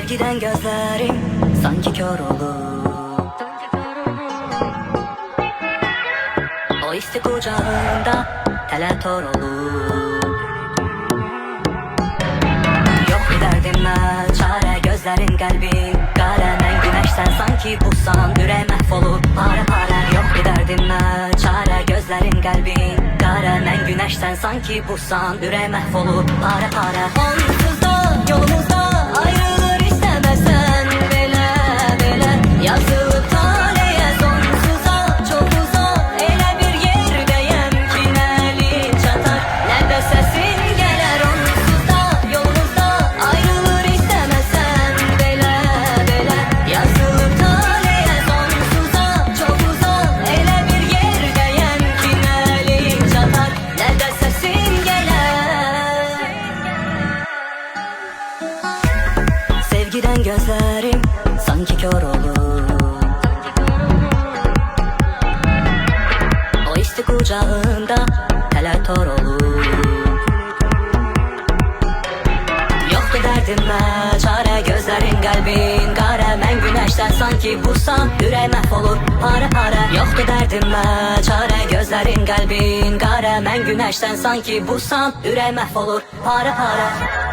Sevgiden gözlerim sanki kör olur. O isti kucağında tele tor olur. Yok bir derdime çare, gözlerin kalbin kara. Ben güneşten sanki bulsan yüreğim mahvolur para para. Yok bir derdime çare, gözlerin kalbin kara. Ben güneşten sanki bulsan yüreğim mahvolur para para. Onsuz da yolumuzda ayrılır istemezsen, bele bele yazılıp tarihe sonsuza çok uzak. Ele bir yerdeyim ki elim çatar, nerede sesin gelir. Onsuz da yolumuzda ayrılır istemezsen, bele bele yazılıp tarihe sonsuza çok uzak. Ele bir yerdeyim ki elim çatar, nerede sesin gelir. Sevgiden gözlerim sanki kör olur. O isti kucağında tele tor olur. Yoktu derdime çare, gözlerin kalbin kara. Ben güneşten sanki bulsam yüreğim mahvolur para para. Yoktu derdime çare, gözlerin kalbin kara. Ben güneşten sanki bulsam yüreğim mahvolur para para.